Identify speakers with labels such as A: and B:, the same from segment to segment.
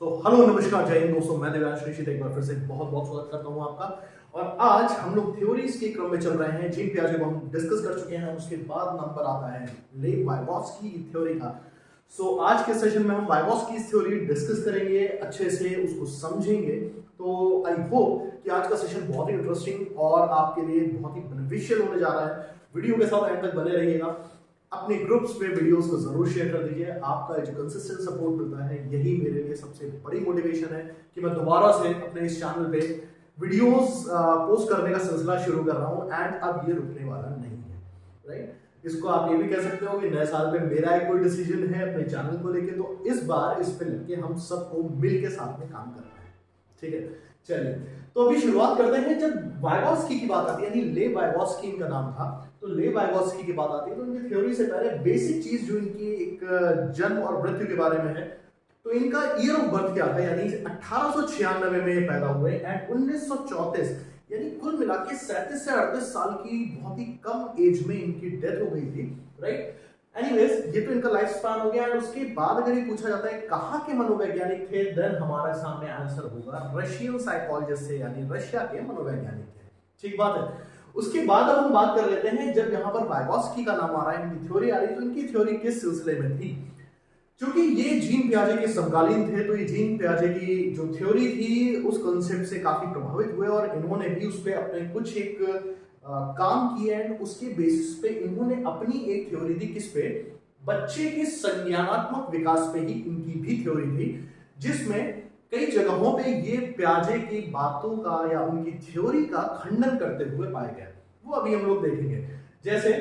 A: Hello नमस्कार जय हिंद दोस्तों, मैं देवांश ऋषि एक बार फिर से बहुत बहुत स्वागत करता हूं आपका। और आज हम लोग थ्योरीज के क्रम में चल रहे हैं। जीन पियाजे को हम डिस्कस कर चुके हैं, उसके बाद नंबर आता है लेव वाइगोत्स्की की थ्योरी का। आज के सेशन में हम वाइगोत्स्की की थ्योरी डिस्कस करेंगे, अच्छे से उसको समझेंगे। तो आई होप कि आज का सेशन बहुत ही इंटरेस्टिंग और आपके लिए बहुत ही बेनिफिशियल होने जा रहा है। वीडियो के साथ एंड तक बने रहिएगा। अपने ग्रुप्स पे वीडियोस को जरूर शेयर कर दीजिए। आपका जो कंसिस्टेंट सपोर्ट मिलता है यही मेरे लिए सबसे बड़ी मोटिवेशन है कि मैं दोबारा से अपने इस चैनल पे वीडियोस पोस्ट करने का सिलसिला शुरू कर रहा हूँ। एंड अब ये रुकने वाला नहीं है, राइट। इसको आप ये भी कह सकते हो कि नए साल पे मेरा एक कोई डिसीजन है अपने चैनल को लेके, तो इस बार इस पे लेके हम सबको मिल के साथ में काम करना है, ठीक है। चलिए, तो अभी शुरुआत करते हैं। जब वाइगोत्स्की की बात आती है, यानी लेव वाइगोत्स्की इनका नाम था, तो लेव वाइगोत्स्की की बात आती है तो इनकी थ्योरी से पहले बेसिक चीज जो इनकी एक जन्म और मृत्यु के बारे में है, तो इनका ईयर ऑफ बर्थ क्या था, यानी 1896 में पैदा हुए एंड 1934 यानी कुल मिला के 37 से 38 साल की बहुत ही कम एज में इनकी डेथ हो गई थी, राइट। एनीवेज, ये तो इनका लाइफ स्पैन हो गया। एंड उसके बाद अगर ये पूछा जाता है कहाँ के मनोवैज्ञानिक थे, देन हमारे सामने आंसर होगा रशियन साइकोलॉजिस्ट से, यानी रशिया के मनोवैज्ञानिक थे, ठीक बात है। उसके बाद अब हम बात कर लेते हैं, जब यहाँ पर वाइगोत्स्की का नाम आ रहा है, इनकी थ्योरी आ रही है, तो इनकी थ्योरी किस सिलसिले में थी। क्योंकि ये जीन पियाजे के समकालीन थे, तो ये जीन पियाजे की जो थ्योरी थी उस कॉन्सेप्ट से काफी प्रभावित हुए और इन्होंने भी उस पर अपने कुछ एक काम किए। एंड उसके बेसिस पे इन्होंने अपनी एक थ्योरी दी, किस पे, बच्चे के संज्ञानात्मक विकास पे ही इनकी भी थ्योरी थी, जिसमें कई जगहों पे ये पियाजे की बातों का या उनकी थ्योरी का खंडन करते हुए पाए गए। वो अभी हम लोग देखेंगे। जैसे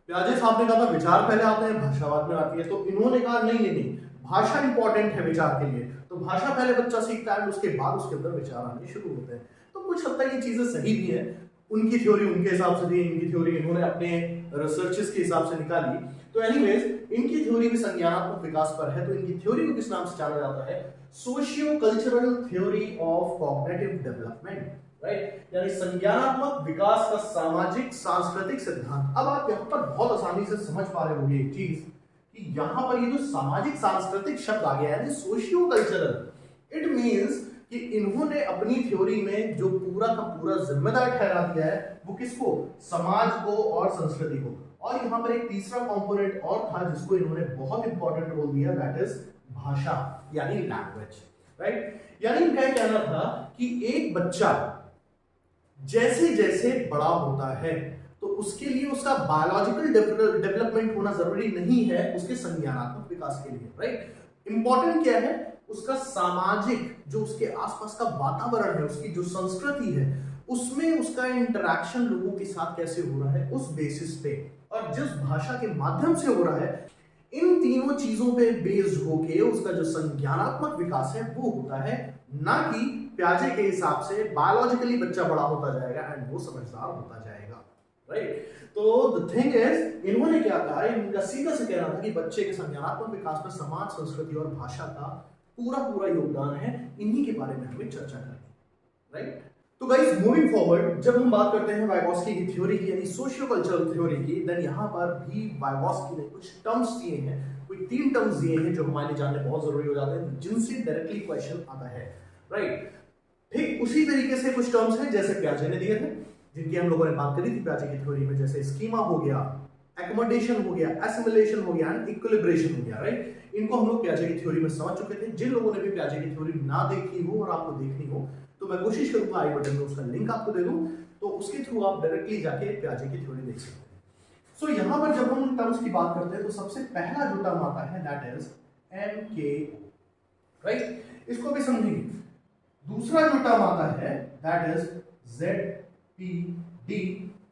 A: पियाजे साहब ने कहा था विचार पहले आते हैं, भाषा बाद में आती है, तो इन्होंने कहा नहीं नहीं नहीं, भाषा इंपॉर्टेंट है विचार के लिए, तो भाषा पहले बच्चा सीखता है, उसके बाद उसके अंदर विचार आने शुरू होते हैं। तो कुछ हद तक ये चीजें सही भी है। उनकी थ्योरी उनके हिसाब से थी, इनकी थ्योरी इन्होंने अपने रिसर्चेस के हिसाब से निकाली। तो एनीवेज, इनकी थ्योरी भी संज्ञानात्मक विकास पर है। तो इनकी थ्योरी को किस नाम से जाना जाता है, socio cultural theory of cognitive development, right, यानी संज्ञानात्मक विकास का सामाजिक सांस्कृतिक सिद्धांत। अब आप यहाँ पर बहुत आसानी से समझ पा रहे होंगे एक चीज कि यहाँ पर ये जो सामाजिक सांस्कृतिक शब्द आ गया है, सोशियो कल्चरल, इट मींस कि इन्होंने अपनी थ्योरी में जो पूरा का पूरा जिम्मेदार ठहरा दिया है वो किसको, समाज को और संस्कृति को। और यहाँ पर एक तीसरा कंपोनेंट और था जिसको इन्होंने बहुत इंपॉर्टेंट रोल दिया, दैट इज भाषा, यानी लैंग्वेज, राइट। यानी इनका कहना था कि एक बच्चा जैसे जैसे बड़ा होता है तो उसके लिए उसका बायोलॉजिकल डेवलपमेंट होना जरूरी नहीं है उसके संज्ञानात्मक विकास के लिए, राइट। इंपॉर्टेंट क्या है, उसका सामाजिक जो उसके आसपास का वातावरण है, उसकी जो संस्कृति है, उसमें उसका इंटरैक्शन लोगों के साथ कैसे हो रहा है, उस बेसिस पे और जिस भाषा के माध्यम से हो रहा है, इन तीनों चीजों पे बेस्ड होके उसका जो संज्ञानात्मक विकास है वो होता है। ना कि पियाजे के हिसाब से बायोलॉजिकली बच्चा बड़ा होता जाएगा एंड वो समझदार होता जाएगा, राइट। तो द थिंग इज, इन्होंने क्या कहा, इनका सीधा से कहना था कि बच्चे के संज्ञानात्मक विकास में समाज, संस्कृति और भाषा का पूरा पूरा योगदान है। इन्हीं के बारे में हमें चर्चा करनी, राइट। तो गाइस, मूविंग फॉरवर्ड, जब हम बात करते हैं वाइगोत्स्की की थ्योरी की, यानी सोशियो कल्चरल थ्योरी की, देन यहाँ पर भी वाइगोत्स्की ने कुछ टर्म्स दिए हैं, कोई 3 टर्म्स दिए हैं जो हमारे लिए जानने बहुत जरूरी हो जाते हैं, जिनसे डायरेक्टली क्वेश्चन आता है, राइट। ठीक उसी तरीके से कुछ टर्म्स हैं जैसे पियाजे ने दिए थे, जिनकी हम लोगों ने बात करी थी पियाजे की थ्योरी में, जैसे स्कीमा हो गया, एकोमोडेशन हो गया, एसिमिलेशन हो गया एंड इक्विलिब्रेशन हो गया, राइट। इनको हम लोग पियाजे की थ्योरी में समझ चुके थे। जिन लोगों ने भी पियाजे की थ्योरी ना देखी हो और आपको देखनी हो तो मैं कोशिश करूंगा आई बटन में उसका लिंक आपको दे दूं, तो उसके थ्रू आप डायरेक्टली जाके पियाजे की थ्योरी देख सकते हैं। सो यहाँ पर जब हम उन टर्म्स की बात करते हैं तो सबसे पहला जो टर्म आता है दैट इज MKO, राइट। इसको भी समझेंगे। दूसरा जो टर्म आता है दैट इज ZPD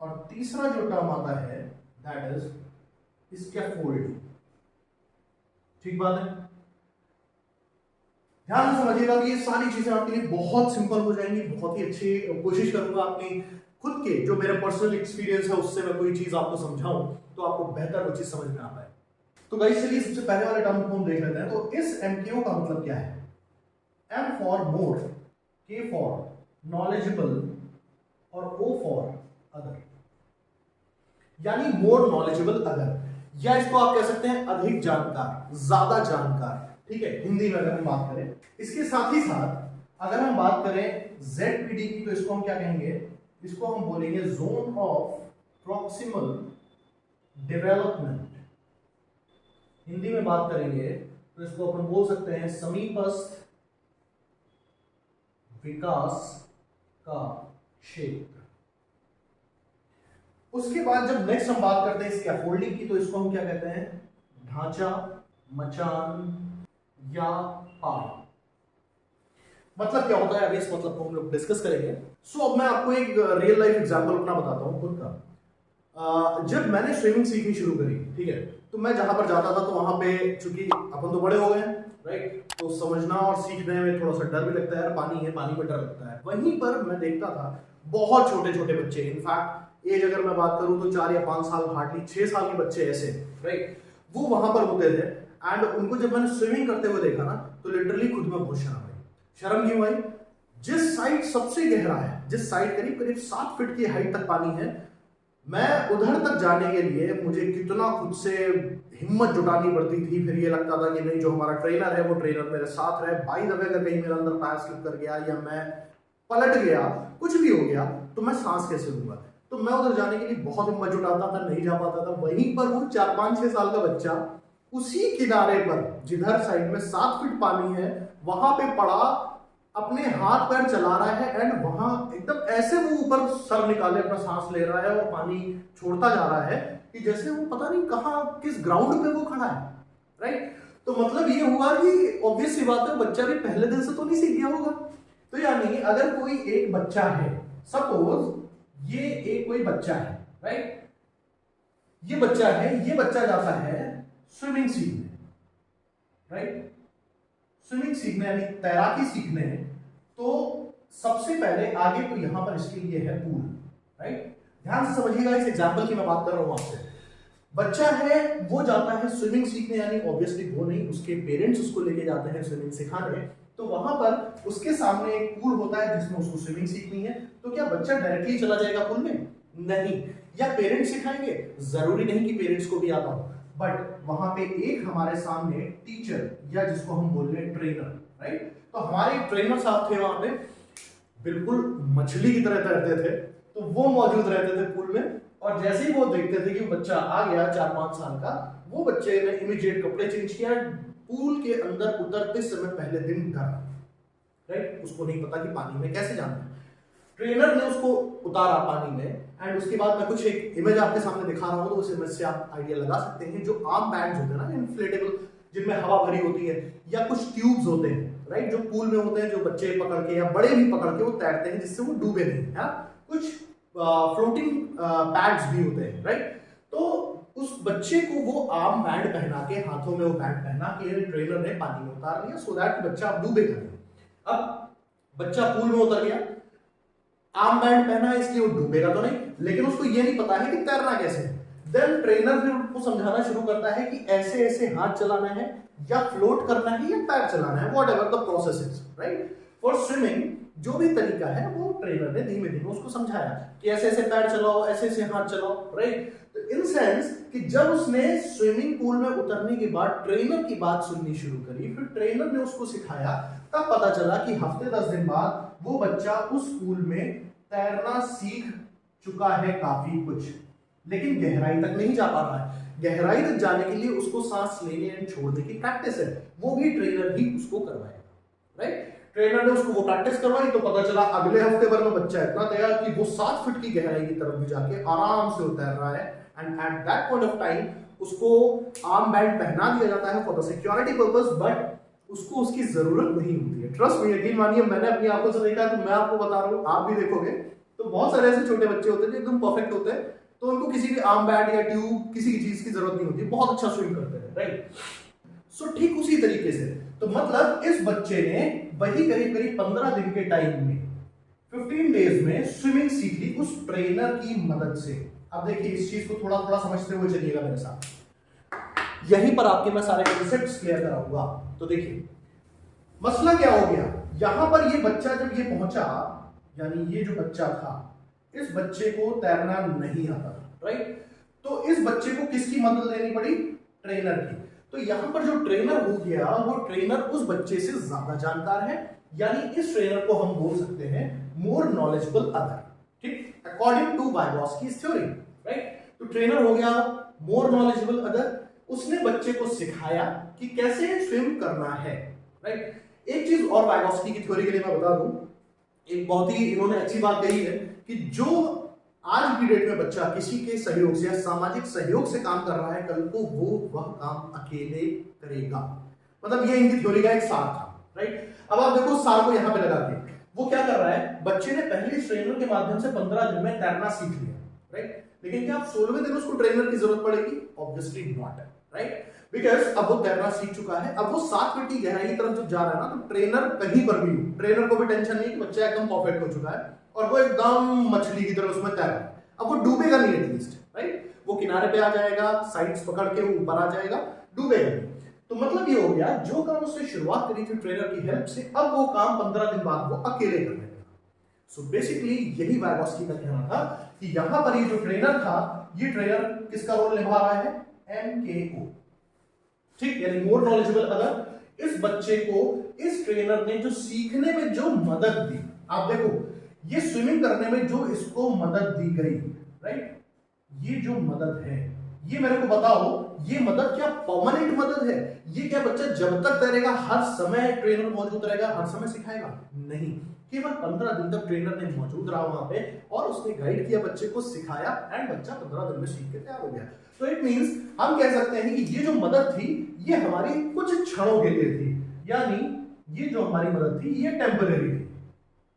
A: और तीसरा जो टर्म आता है दैट इज स्कैफोल्ड, ठीक बात है। ध्यान से समझिएगा कि ये सारी चीजें आपके लिए बहुत सिंपल हो जाएंगी, बहुत ही अच्छी कोशिश करूंगा अपनी खुद के जो मेरा पर्सनल एक्सपीरियंस है उससे मैं कोई चीज आपको समझाऊं तो आपको बेहतर वो चीज समझ में आ पाए। तो गाइस, चलिए सबसे पहले वाले टर्म को हम देख लेते हैं। तो इस MKO का मतलब क्या है, M for more, K for knowledgeable और O फॉर अदर, यानी मोर नॉलेजेबल अदर, या इसको आप कह सकते हैं अधिक जानकार, ज्यादा जानकार, ठीक है, हिंदी में अगर हम बात करें। इसके साथ ही साथ अगर हम बात करें ZPD की, तो इसको हम क्या कहेंगे, इसको हम बोलेंगे zone of proximal development. Hindi में बात करेंगे तो इसको अपन बोल सकते हैं समीपस्थ विकास का क्षेत्र। उसके बाद जब नेक्स्ट हम बात करते हैं स्कैफोल्डिंग की, तो इसको हम क्या कहते हैं, ढांचा, मचान या पाड़। मतलब क्या होता है, अभी इस मतलब को हम लोग डिस्कस करेंगे। अब मैं आपको एक रियल लाइफ एग्जांपल अपना बताता हूँ खुद का। जब मैंने स्विमिंग सीखनी शुरू करी, ठीक है, तो मैं जहां पर जाता था तो वहां पे, चूंकि अपन तो बड़े हो गए हैं, राइट, तो समझना और सीखने में थोड़ा सा डर भी लगता है यार, पानी है, पानी में डर लगता है। वहीं पर मैं देखता था बहुत छोटे छोटे बच्चे, इनफैक्ट एज अगर मैं बात करूं तो 4 या 5 साल, हार्डली 6 साल के बच्चे ऐसे, राइट, वो वहां पर होते थे। एंड उनको जब मैंने स्विमिंग करते हुए देखा ना, तो लिटरली खुद में बहुत शर्म आई। शर्म क्यों आई? जिस साइड सबसे गहरा है, जिस साइड करीब करीब 7 फीट की हाइट तक पानी है, मैं उधर तक जाने के लिए मुझे कितना खुद से हिम्मत जुटानी पड़ती थी। फिर ये लगता था कि नहीं, जो हमारा ट्रेनर है वो ट्रेनर मेरे साथ रहे, बाई द वे अगर कहीं मेरे अंदर पैर स्लिप कर गया या मैं पलट गया, कुछ भी हो गया, तो मैं सांस कैसे लूंगा। तो मैं उधर जाने के लिए बहुत हिम्मत जुटाता था, नहीं जा पाता था। वहीं पर वो 4-5-6 साल का बच्चा उसी किनारे पर, जिधर साइड में 7 फीट पानी है, वहां पे पड़ा, अपने हाथ पैर चला रहा है, एंड वहां एकदम ऐसे वो ऊपर सर निकाले अपना सांस ले रहा है और पानी छोड़ता जा रहा है कि जैसे वो पता नहीं कहां, किस ग्राउंड पे वो खड़ा है, राइट। तो मतलब ये हुआ कि ऑब्वियस सी बात है, बच्चा भी पहले दिन से तो नहीं सीख गया होगा। तो यानी अगर कोई एक बच्चा है, सपोज ये एक कोई बच्चा है, राइट, ये बच्चा है, ये बच्चा जाता है स्विमिंग सीखने, राइट, स्विमिंग सीखने यानी तैराकी सीखने, तो सबसे पहले आगे तो यहां पर इसके लिए है पूल, राइट। ध्यान से समझिएगा इस एग्जांपल की मैं बात कर रहा हूं आपसे। बच्चा है, वो जाता है स्विमिंग सीखने, यानी ऑब्वियसली वो नहीं, उसके पेरेंट्स उसको लेके जाते हैं स्विमिंग सिखाने। तो वहां पर उसके सामने एक पूल होता है जिसमें उसको स्विमिंग सीखनी है। तो क्या बच्चा डायरेक्टली चला जाएगा पूल में? नहीं। या पेरेंट्स सिखाएंगे? जरूरी नहीं कि पेरेंट्स को भी आता हो, बट वहां पे एक हमारे सामने टीचर या जिसको हम बोल रहे हैं ट्रेनर, राइट। तो हमारे ट्रेनर साहब थे वहां पे, बिल्कुल मछली की तरह तैरते थे, तो वो मौजूद रहते थे पूल में। और जैसे ही वो देखते थे कि बच्चा आ गया 4-5 साल का, वो बच्चे ने इमीडिएट कपड़े चेंज किया। पूल के अंदर उतरते समय पहले दिन डरा, राइट, उसको नहीं पता कि पानी में कैसे जाना है। ट्रेनर ने उसको उतारा पानी में, एंड उसके बाद मैं कुछ एक इमेज आपके सामने दिखा रहा हूं, तो उस इमेज से आप आइडिया लगा सकते हैं। जो आर्म बैंड्स होते हैं ना, इन्फ्लेटेबल, जिनमें हवा भरी होती है, या कुछ ट्यूब्स होते हैं, राइट, जो पूल में होते हैं, जो बच्चे पकड़ के या बड़े भी पकड़ के वो तैरते हैं, जिससे वो डूबे नहीं, है। कुछ फ्लोटिंग पैड्स भी होते हैं, राइट। तो उस बच्चे को वो आर्म बैंड पहना के, हाथों में वो बैंड पहना के ट्रेनर ने पानी में उतार लिया, सो दैट बच्चा अब डूबेगा नहीं। अब बच्चा पूल में उतर गया, आर्म बैंड पहना है इसलिए वो डूबेगा तो नहीं, लेकिन उसको ये नहीं पता है कि तैरना कैसे है। देन ट्रेनर फिर उसको समझाना शुरू करता है कि ऐसे ऐसे हाथ चलाना है, या फ्लोट करना है, या पैर चलाना है, whatever the process is, right. For swimming जो भी तरीका है वो ट्रेनर ने धीमे धीमे उसको समझाया कि ऐसे ऐसे पैर चलाओ, ऐसे ऐसे हाथ चलाओ, राइट। तो इन सेंस कि जब उसने स्विमिंग पूल में उतरने के बाद ट्रेनर की बात सुननी शुरू करी, फिर ट्रेनर ने उसको सिखाया, तब पता चला कि हफ्ते 10 दिन बाद वो बच्चा उस पूल में तैरना सीख चुका है काफी कुछ, लेकिन गहराई तक नहीं जा पा रहा है। गहराई तक जाने के लिए उसको सांस लेने एंड छोड़ने की प्रैक्टिस है, वो भी ट्रेनर ही उसको करवाएगा, राइट। ट्रेनर ने उसको वो प्रैक्टिस करवाई, तो पता चला अगले हफ्ते भर में बच्चा इतना तैयार कि वो 7 फीट की गहराई की तरफ भी जाके आराम से उतर रहा है। And at that point of time उसको आर्म बैंड पहना दिया जाता है for the security purpose, but उसको उसकी जरूरत नहीं होती है। ट्रस्ट मी, यकीन मानिए, मैंने अपनी आंखों से देखा है, तो मैं आपको बता रहा हूँ, आप भी देखोगे तो बहुत सारे ऐसे छोटे बच्चे होते हैं जो एकदम परफेक्ट होते हैं, तो उनको किसी भी आर्म बैंड या ट्यूब, किसी की चीज की जरूरत नहीं होती, बहुत अच्छा स्विम करते हैं, राइट। सो ठीक उसी तरीके से, तो मतलब इस बच्चे ने वही करीब करीब 15 दिन के टाइम में, 15 डेज में स्विमिंग सीख ली उस ट्रेनर की मदद से। अब देखिए, इस चीज को थोड़ा थोड़ा समझते हुए चलिएगा मेरे साथ, यहीं पर आपके मैं सारे कॉन्सेप्ट्स क्लियर कराऊंगा। तो देखिए मसला क्या हो गया, यहां पर ये बच्चा जब ये पहुंचा, यानी ये जो बच्चा था, इस बच्चे को तैरना नहीं आता, राइट। तो इस बच्चे को किसकी मदद लेनी पड़ी? ट्रेनर की। तो तो यहां पर जो ट्रेनर हो गया वो ट्रेनर उस बच्चे से ज्यादा जानकार है, यानी इस ट्रेनर को हम बोल सकते हैं मोर नॉलेजेबल अदर, ठीक, अकॉर्डिंग टू वाइगॉस्कीज थ्योरी, राइट। तो ट्रेनर हो गया मोर नॉलेजेबल अदर, उसने बच्चे को सिखाया कि कैसे स्विम करना है, राइट। एक चीज और वाइगॉस्की की थ्योरी के लिए मैं बता दूं, एक बहुत ही इन्होंने अच्छी बात कही है कि जो आज की डेट में बच्चा किसी के सहयोग से या सामाजिक सहयोग से काम कर रहा है, कल को वो वह काम अकेले करेगा। मतलब ये इनकी थ्योरी का एक सार था, राइट। अब आप देखो सार को यहां पे लगा के वो क्या कर रहा है, बच्चे ने पहले ट्रेनर के माध्यम से 15 दिन में तैरना सीख लिया, राइट। लेकिन क्या आप 16वें दिन उसको ट्रेनर की जरूरत पड़ेगी? Obviously not, right. बिकॉज अब वो तैरना सीख चुका है, अब वो 7 फीट की गहराई की तरफ जब जा रहा है ना, तो ट्रेनर कहीं पर भी हो, ट्रेनर को भी टेंशन नहीं कि बच्चा एकदम परफेक्ट हो चुका है और वो एकदम मछली की तरह उसमें तैर रहा है। अब वो डूबेगा नहीं एटलीस्ट, राइट। वो किनारे पे आ जाएगा, साइड्स पकड़ के वो ऊपर आ जाएगा, डूबेगा नहीं। तो मतलब ये हो गया, जो काम उसने शुरुआत करी थी ट्रेनर की हेल्प से, अब वो काम 15 दिन बाद वो अकेले कर लेगा। सो बेसिकली यही वाइगॉस्की का कहना था कि यहां पर ये जो ट्रेनर था, ये ट्रेनर किसका रोल निभा रहा है? MKO, ठीक, यानी मोर नॉलेजेबल अदर। इस बच्चे को इस ट्रेनर ने जो सीखने में जो मदद दी, आप देखो ये स्विमिंग करने में जो इसको मदद दी गई, राइट, ये जो मदद है, ये मेरे को बताओ, ये मदद क्या परमानेंट मदद है? ये क्या बच्चा जब तक तैरेगा हर समय ट्रेनर मौजूद रहेगा, हर समय सिखाएगा? नहीं, केवल 15 दिन तक ट्रेनर ने मौजूद रहा वहां पे और उसने गाइड किया, बच्चे को सिखाया एंड बच्चा 15 दिन में सीख के तैयार हो गया। तो इट मींस हम कह सकते हैं कि ये जो मदद थी ये हमारी कुछ क्षणों के लिए थी, यानी ये जो हमारी मदद थी ये टेम्परेरी थी,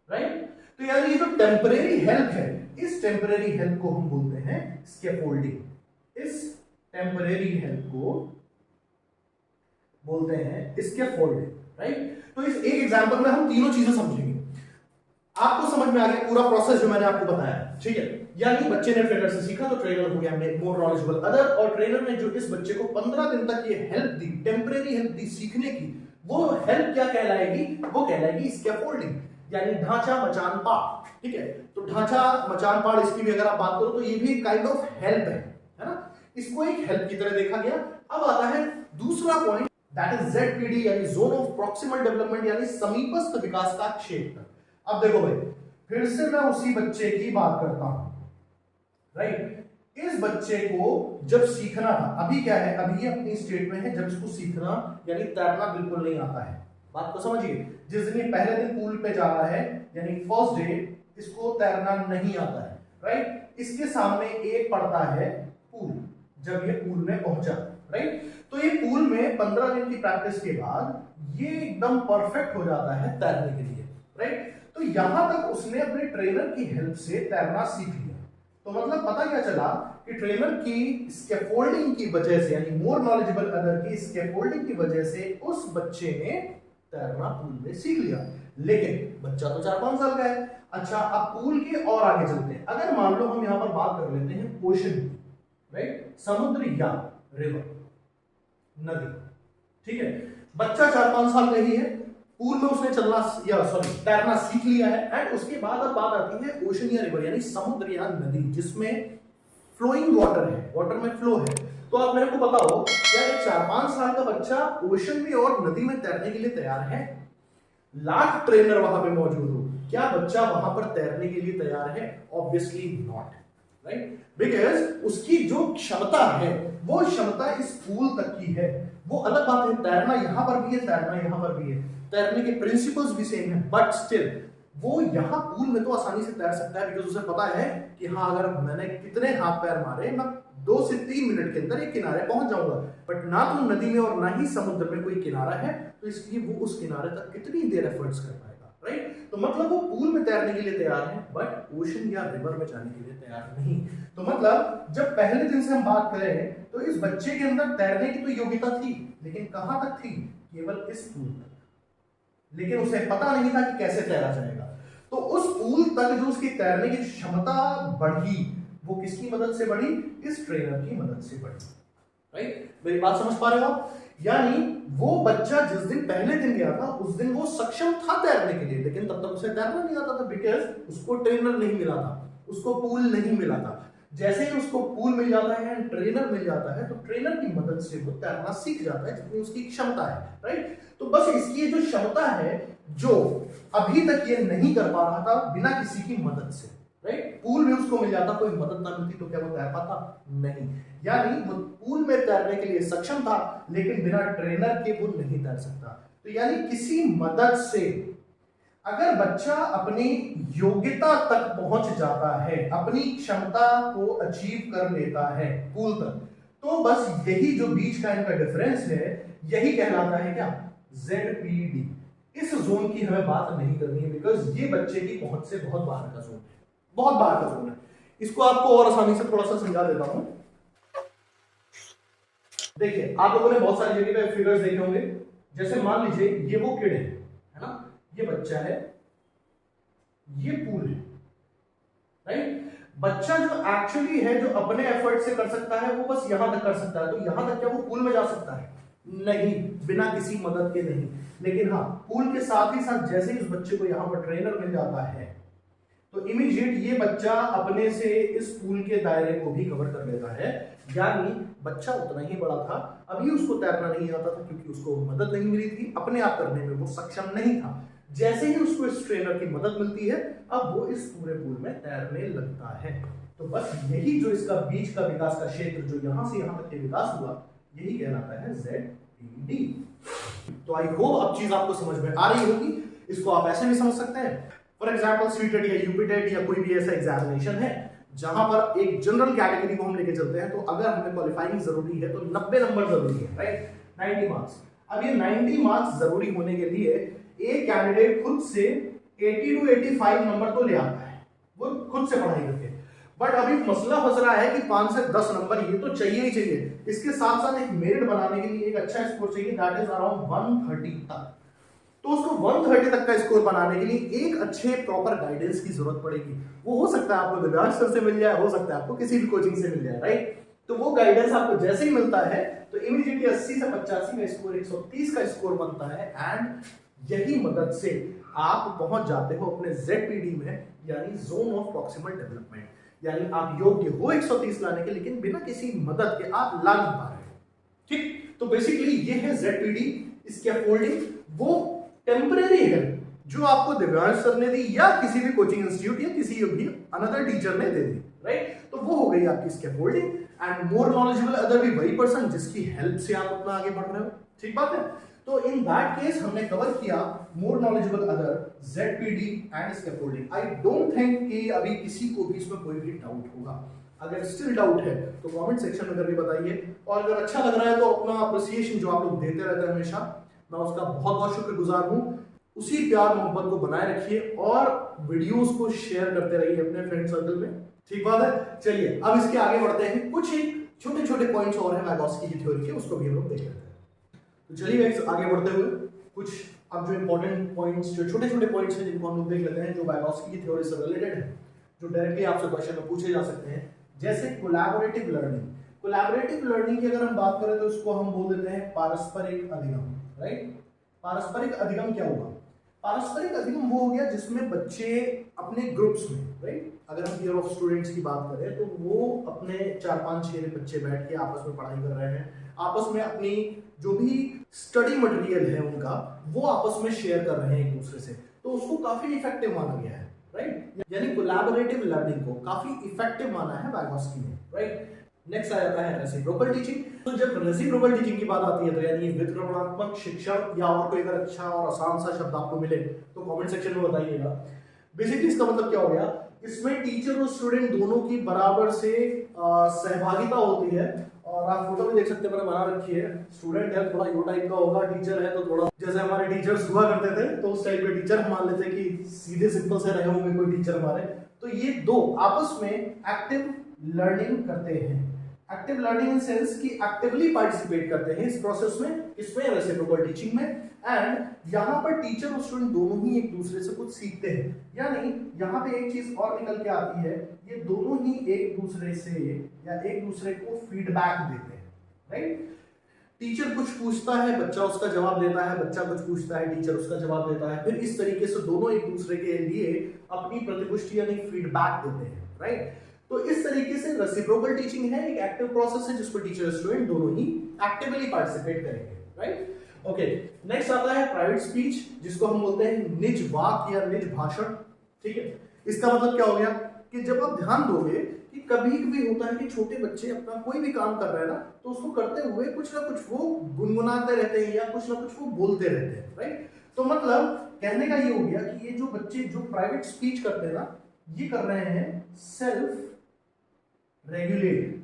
A: राइट। तो यानी ये जो टेम्परेरी हेल्प है, इस टेम्परेरी हेल्प को हम बोलते हैं स्कैफोल्डिंग। इस टेम्परेरी हेल्प को बोलते हैं स्कैफोल्डिंग, राइट। तो इस एक एग्जांपल में हम तीनों चीजें समझेंगे। आपको समझ में आ गया पूरा प्रोसेस जो मैंने आपको बताया, ठीक है। यानी बच्चे ने ट्रेनर से सीखा तो ट्रेनर हो गया मोर नॉलेजेबल अदर, और ट्रेनर ने जो इस बच्चे को 15 दिन तक ये हेल्प दी, टेम्परेरी हेल्प दी सीखने की, वो हेल्प क्या कहलाएगी? वो कहलाएगी स्कैफोल्डिंग, यानी ढांचा मचान पाड़, ठीक है। तो ढांचा मचान पाड़, इसकी भी अगर आप बात करो तो ये भी काइंड ऑफ हेल्प है ना, इसको एक हेल्प की तरह देखा गया। अब आता है दूसरा पॉइंट, दैट इज ZPD, यानी जोन ऑफ प्रॉक्सिमल डेवलपमेंट, यानी समीपस्थ विकास का क्षेत्र। अब देखो भाई, फिर से मैं उसी बच्चे की बात करता हूं, राइट। इस बच्चे को जब सीखना था, अभी क्या है, अभी ये अपनी स्टेट में है जब इसको सीखना यानी तैरना बिल्कुल नहीं आता है। बात को समझिए, जिस दिन ये पहले दिन पूल पे जा रहा है, यानी फर्स्ट डे, इसको तैरना नहीं आता है, राइट। इसके सामने एक पड़ता है पूल, जब ये पूल में पहुंचा, राइट। तो ये पूल में 15 दिन की प्रैक्टिस के बाद ये एकदम परफेक्ट हो जाता है तैरने के लिए, राइट। तो यहां तक उसने अपने ट्रेनर की हेल्प से तैरना सीख लिया। तो मतलब पता क्या चला कि ट्रेनर की स्कैफोल्डिंग की वजह से, यानी मोर नॉलेजेबल अदर की स्कैफोल्डिंग की वजह से उस बच्चे ने तैरना पूल में सीख लिया। लेकिन बच्चा तो 4-5 साल का है। अच्छा, अब पूल के और आगे चलते हैं। अगर मान लो हम यहां पर बात कर लेते हैं ओशन की, राइट, समुद्र या रिवर, नदी, ठीक है। बच्चा 4-5 साल का ही है, पूल में उसने तैरना सीख लिया है, एंड उसके बाद अब बात आती है ओशन या रिवर, यानी समुद्र या नदी, जिसमें फ्लोइंग वाटर है, वाटर में फ्लो है। तो आप मेरे को बताओ, क्या एक 4-5 साल का बच्चा ओशन में और नदी में तैरने के लिए तैयार है? लाख ट्रेनर वहां पे मौजूद हो, क्या बच्चा वहां पर तैरने के लिए तैयार है? Obviously not, right. बिकॉज उसकी जो क्षमता है वो क्षमता इस पूल तक की है। वो अलग बात है, तैरना यहां पर भी है, तैरना यहां पर भी है, तैरने के प्रिंसिपल्स भी सेम है, बट स्टिल वो यहां पूल में तो आसानी से तैर सकता है, बिकॉज उसे पता है कि हाँ, अगर मैंने कितने हाथ पैर मारे, मैं 2 से 3 मिनट के अंदर एक किनारे पहुंच जाऊंगा। बट ना तो नदी में और ना ही समुद्र में कोई किनारा है, तो इसलिए वो उस किनारे तक कितनी देर एफर्ट्स कर पाएगा, राइट। तो मतलब वो पूल में तैरने के लिए तैयार है, बट ओशन या रिवर में जाने के लिए तैयार नहीं। तो मतलब जब पहले दिन से हम बात करें तो इस बच्चे के अंदर तैरने की तो योग्यता थी, लेकिन कहां तक थी? केवल इस पूल तक। लेकिन उसे पता नहीं था कि कैसे तैरा जाएगा। तो उस पूल तक जो उसकी तैरने की क्षमता बढ़ी, वो किसकी मदद से बढ़ी? इस ट्रेनर की मदद से बढ़ी, राइट। मेरी बात समझ पा रहे हो आप? यानी वो बच्चा जिस दिन पहले दिन गया था, उस दिन वो सक्षम था तैरने के लिए, लेकिन तब तक उसे तैरना नहीं आता था, बिकॉज उसको ट्रेनर नहीं मिला था, उसको पूल नहीं मिला था। जैसे ही उसको पूल मिल जाता है, ट्रेनर मिल जाता है, तो ट्रेनर की मदद से वो तैरना सीख जाता है जितनी उसकी क्षमता है, राइट। तो बस इसकी जो क्षमता है, जो अभी तक ये नहीं कर पा रहा था बिना किसी की मदद से, राइट। पूल में उसको मिल जाता, कोई मदद ना मिलती तो क्या वो तैर पाता? नहीं। यानी वो पूल में तैरने के लिए सक्षम था, लेकिन बिना ट्रेनर के वो नहीं तैर सकता। तो यानी किसी मदद से अगर बच्चा अपनी योग्यता तक पहुंच जाता है, अपनी क्षमता को अचीव कर लेता है पूल तक, तो बस यही जो बीच का इनका डिफरेंस है, यही कहलाता है क्या? ZPD। इस जोन की हमें बात नहीं करनी है, बिकॉज ये बच्चे की पहुंच से बहुत बाहर का जोन है, बहुत बाहर का जोन है। इसको आपको और आसानी से थोड़ा सा समझा देता हूं। देखिए, आप लोगों ने बहुत सारी जगह पे फिगर्स देखे होंगे। जैसे मान लीजिए ये वो किड है ना, ये बच्चा है, ये पूल है, राइट। बच्चा जो एक्चुअली है, जो अपने एफर्ट से कर सकता है, वो बस यहां तक कर सकता है। तो यहां तक क्या वो पूल में जा सकता है? नहीं, बिना किसी मदद के नहीं। लेकिन हाँ, पूल के साथ ही साथ जैसे ही उस बच्चे को यहां पर ट्रेनर मिल जाता है, तो इमीडिएट ये बच्चा अपने से इस पूल के दायरे को भी कवर कर लेता है। यानी बच्चा उतना ही बड़ा था, अभी उसको तैरना नहीं आता था क्योंकि उसको मदद नहीं मिली थी, अपने आप करने में वो सक्षम नहीं था। जैसे ही उसको इस ट्रेनर की मदद मिलती है, अब वो इस पूरे पूल में तैरने लगता है। तो बस यही जो इसका बीच का विकास का क्षेत्र, जो यहां से यहां तक के विकास हुआ, यही कहलाता है ZPD। तो आई होप अब चीज आपको समझ में आ रही होगी। इसको आप ऐसे भी समझ सकते हैं, फॉर एग्जाम्पल सीटेट या यूपीटेट या कोई भी ऐसा एग्जामिनेशन है जहां पर एक जनरल कैटेगरी को हम लेके चलते हैं, तो अगर हमें क्वालिफाइंग जरूरी है तो 90 नंबर जरूरी है, राइट, 90 मार्क्स। अब ये 90 मार्क्स जरूरी होने के लिए एक कैंडिडेट खुद से 80 to 85 नंबर तो ले आता है, वो खुद से पढ़ाई करके। बट अभी मसला फंस रहा है कि 5 से 10 नंबर ये तो चाहिए ही चाहिए। इसके साथ साथ एक मेरिट बनाने के लिए एक अच्छा स्कोर चाहिए, दैट इज अराउंड 130 तक। तो उसको 130 तक का स्कोर बनाने के लिए एक अच्छे प्रॉपर गाइडेंस की जरूरत पड़ेगी। वो हो सकता है आपको दिव्यांश सर से मिल जाए, हो सकता है आपको किसी भी कोचिंग से मिल जाए, राइट। तो वो गाइडेंस आपको जैसे ही मिलता है तो इमीडिएटली 80 से 85 का स्कोर, 130 का स्कोर बनता है, एंड यही मदद से आप पहुंच जाते हो अपने ZPD में, यानी जोन ऑफ प्रॉक्सिमल डेवलपमेंट। यानी आप योग्य हो 130 लाने के, लेकिन बिना किसी मदद के आप ला नहीं पा रहे हो, ठीक। तो बेसिकली ये है ZPD। स्कैफोल्डिंग वो टेम्परेरी है जो आपको दिव्यांश सर ने दी, या किसी भी कोचिंग इंस्टीट्यूट या किसी भी अनदर टीचर ने दे दी, राइट। तो वो हो गई आपकी scaffolding. And more knowledgeable other भी वही पर्सन जिसकी हेल्प से आप अपना आगे बढ़ रहे हो, ठीक बात है। तो इन दैट केस हमने कवर किया more knowledgeable other, ZPD and scaffolding. I don't think कि अभी किसी को भी इसमें कोई भी डाउट होगा। अगर स्टिल डाउट है तो कमेंट सेक्शन में करके बताइए, और अगर अच्छा लग रहा है तो अपना अप्रिसिएशन जो आप लोग देते रहते हैं हमेशा, मैं उसका बहुत बहुत शुक्रगुजार हूं। उसी प्यार मोहब्बत को बनाए रखिए और वीडियोस को शेयर करते रहिए अपने फ्रेंड सर्कल में, ठीक बात है। चलिए अब इसके आगे बढ़ते हैं। कुछ एक छोटे छोटे पॉइंट्स और हैं वाइगोत्स्की की थ्योरी के, उसको भी हम लोग देख लेते हैं। तो चलिए गाइस आगे बढ़ते हुए कुछ अब जो इंपॉर्टेंट पॉइंट्स, जो छोटे छोटे पॉइंट्स हैं जिनको हम लोग देख लेते हैं, जो वाइगोत्स्की की थ्योरी से रिलेटेड है, जो डायरेक्टली आपसे क्वेश्चन में पूछे जा सकते हैं। जैसे कोलैबोरेटिव लर्निंग। कोलैबोरेटिव लर्निंग की अगर हम बात करें तो इसको हम बोल देते हैं पारस्परिक अधिगम, राइट। पारस्परिक अधिगम क्या हुआ? पारस्परिक अधिगम वो हो गया जिसमें बच्चे अपने ग्रुप्स में, राइट, अगर हम ईयर ऑफ स्टूडेंट्स की बात करें तो वो अपने 4-5-6 बच्चे बैठ के आपस में पढ़ाई कर रहे हैं, आपस में अपनी जो भी स्टडी मटेरियल है उनका वो आपस में शेयर कर रहे हैं एक दूसरे से, तो उसको काफी इफेक्टिव माना गया है, राइट। यानी कोलैबोरेटिव लर्निंग को काफी इफेक्टिव माना है वाइगोत्स्की ने, राइट। नेक्स्ट आ जाता है रेसिप्रोकल टीचिंग। तो जब रेसिप्रोकल टीचिंग की बात आती है तो यानी वितरणात्मक शिक्षण, या और कोई अगर अच्छा और आसान सा शब्द आपको मिले तो कमेंट सेक्शन में बताइएगा। बेसिकली इसका मतलब क्या हो गया, इसमें टीचर और स्टूडेंट दोनों की बराबर से सहभागिता होती है। और आप फोटो भी देख सकते हैं, मैंने बना रखी है। स्टूडेंट है थोड़ा यो टाइप का होगा, टीचर है तो थोड़ा जैसे हमारे टीचर्स हुआ करते थे तो उस टाइप के टीचर हम मान लेते कि सीधे सिंपल से रहे होंगे कोई टीचर हमारे। तो ये दो आपस में एक्टिव लर्निंग करते हैं। एक्टिव लर्निंग इन सेंस कि एक्टिवली पार्टिसिपेट करते हैं इस प्रोसेस में, इसमें रेसिप्रोकल टीचिंग में। एंड यहाँ पर टीचर और स्टूडेंट दोनों ही एक दूसरे से कुछ सीखते हैं। यानी यहाँ पे एक चीज और निकल के आती है, ये दोनों ही एक दूसरे से या एक दूसरे को फीडबैक देते हैं, राइट। टीचर कुछ पूछता है, बच्चा उसका जवाब देता है, बच्चा कुछ पूछता है, टीचर उसका जवाब देता है। फिर इस तरीके से दोनों एक दूसरे के लिए अपनी प्रतिपुष्टि यानी फीडबैक देते हैं, राइट। तो इस तरीके से रेसिप्रोकल टीचिंग है, एक एक्टिव प्रोसेस है जिसमें टीचर स्टूडेंट दोनों ही एक्टिवली पार्टिसिपेट करेंगे, राइट। ओके, नेक्स्ट आता है प्राइवेट स्पीच, जिसको हम बोलते हैं निज वाक्य या निज भाषण, ठीक है। इसका मतलब क्या हो गया कि जब आप ध्यान दोगे कि कभी कभी होता है कि छोटे बच्चे अपना कोई भी काम कर रहे हैं ना, तो उसको करते हुए कुछ ना कुछ वो गुनगुनाते रहते हैं या कुछ ना कुछ वो बोलते रहते हैं, राइट। तो मतलब कहने का ये हो गया कि ये जो बच्चे जो प्राइवेट स्पीच करते हैं ना, ये कर रहे हैं सेल्फ रेगुलेट,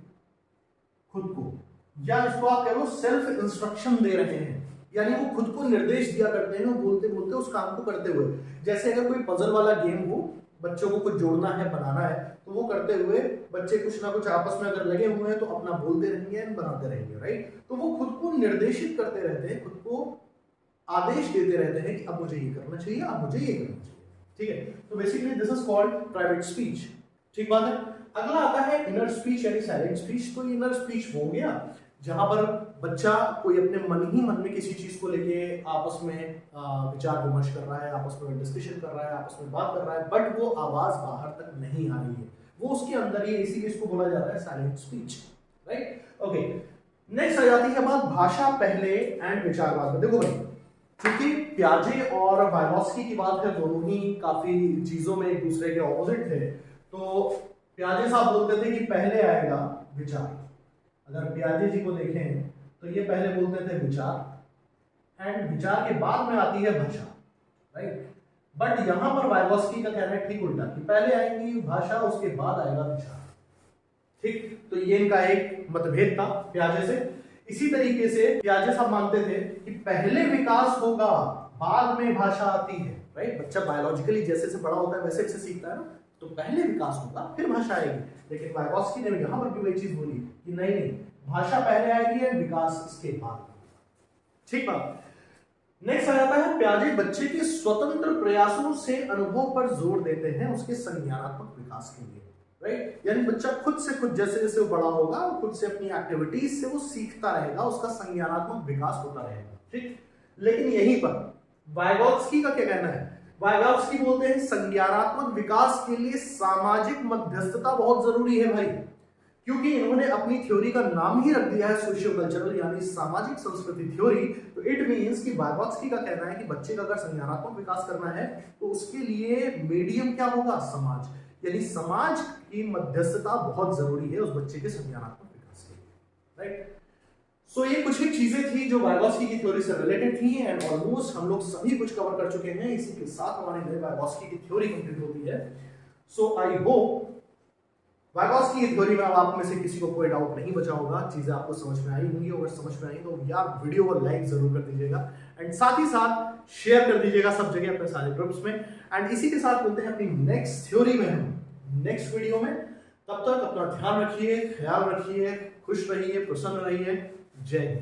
A: खुद को, या इसको आप कह लो सेल्फ इंस्ट्रक्शन दे रहे हैं, यानी वो खुद को निर्देश दिया करते हैं बोलते बोलते उस काम को करते हुए। जैसे अगर कोई पजल वाला गेम हो, बच्चों को कुछ जोड़ना है, बनाना है, तो वो करते हुए बच्चे कुछ ना कुछ आपस में अगर लगे हुए हैं तो अपना बोलते रहेंगे एंड बनाते रहेंगे, राइट। तो वो खुद को निर्देशित करते रहते हैं, खुद को आदेश देते रहते हैं कि अब मुझे ये करना चाहिए, अब मुझे ये करना चाहिए, ठीक है। तो basically this is called private speech, ठीक बात है। अगला आता है इनर स्पीच यानी साइलेंट स्पीच। तो इनर स्पीच हो गया जहां पर बच्चा कोई अपने मन ही मन में किसी चीज को लेके आपस में विचार विमर्श कर रहा है, आपस में डिस्कशन कर रहा है, आपस में बात कर रहा है, बट वो आवाज बाहर तक नहीं आ रही है, वो उसके अंदर ही, इसीलिए इसको बोला जाता है silent speech, right. Okay, next आ जाती है बात भाषा पहले एंड विचार बाद में। देखो भाई, क्योंकि पियाजे और वाइगोत्स्की की बात है, दोनों ही काफी चीजों में एक दूसरे के ऑपोजिट थे। तो पियाजे साहब बोलते थे कि पहले आएगा विचार। अगर पियाजे जी को देखें तो ये पहले बोलते थे विचार एंड विचार के बाद में आती है भाषा, राइट। बट यहां पर वाइगोत्स्की का कहना है ठीक उल्टा, कि पहले आएगी भाषा उसके बाद आएगा विचार, ठीक। तो ये इनका एक मतभेद था पियाजे से। इसी तरीके से पियाजे साहब मानते थे कि पहले विकास होगा बाद में भाषा आती है, राइट। बच्चा बायोलॉजिकली जैसे से बड़ा होता है वैसे वैसे सीखता है ना, तो पहले विकास होगा फिर भाषा आएगी। लेकिन वाइगोत्स्की ने यहां पर भी वही चीज बोली कि नहीं, भाषा पहले आएगी और विकास इसके बाद, ठीक बात। नेक्स्ट आ जाता है पियाजे बच्चे के स्वतंत्र प्रयासों से अनुभव पर जोर देते हैं उसके संज्ञानात्मक विकास के लिए, राइट। यानी बच्चा खुद से खुद, जैसे जैसे वो बड़ा होगा, खुद से अपनी एक्टिविटीज से वो सीखता रहेगा, उसका संज्ञानात्मक विकास होता रहेगा, ठीक। लेकिन यहीं पर वाइगोत्स्की का क्या कहना है? वाइगोत्स्की बोलते हैं संज्ञानात्मक विकास के लिए सामाजिक मध्यस्थता बहुत जरूरी है भाई, क्योंकि इन्होंने अपनी थ्योरी का नाम ही रख दिया है सोशियो कल्चरल यानी सामाजिक संस्कृति थ्योरी। तो इट मींस कि वाइगोत्स्की का कहना है कि बच्चे का अगर संज्ञानात्मक विकास करना है तो उसके लिए मीडियम क्या होगा? समाज, यानी समाज की मध्यस्थता बहुत जरूरी है उस बच्चे के संज्ञानात्मक विकास के लिए, राइट। सो ये कुछ ही चीजें थी जो वाइगोत्स्की की थ्योरी से रिलेटेड थी एंड ऑलमोस्ट हम लोग सभी कुछ कवर कर चुके हैं। इसी के साथ हमारी नई वाइगोत्स्की की थ्योरी कंप्लीट होती है। सो आई होप वाइगोत्स्की की थ्योरी में आप में से किसी को कोई डाउट नहीं बचा होगा, चीजें आपको समझ में आई होंगी। अगर समझ में आई तो यार वीडियो को लाइक जरूर कर दीजिएगा एंड साथ ही साथ शेयर कर दीजिएगा सब जगह अपने सारे ग्रुप्स में। एंड इसी के साथ मिलते हैं अपनी नेक्स्ट थ्योरी में, हम नेक्स्ट वीडियो में। तब तक अपना ध्यान रखिए, ख्याल रखिए, खुश रहिए, प्रसन्न रहिए। जय हिंद।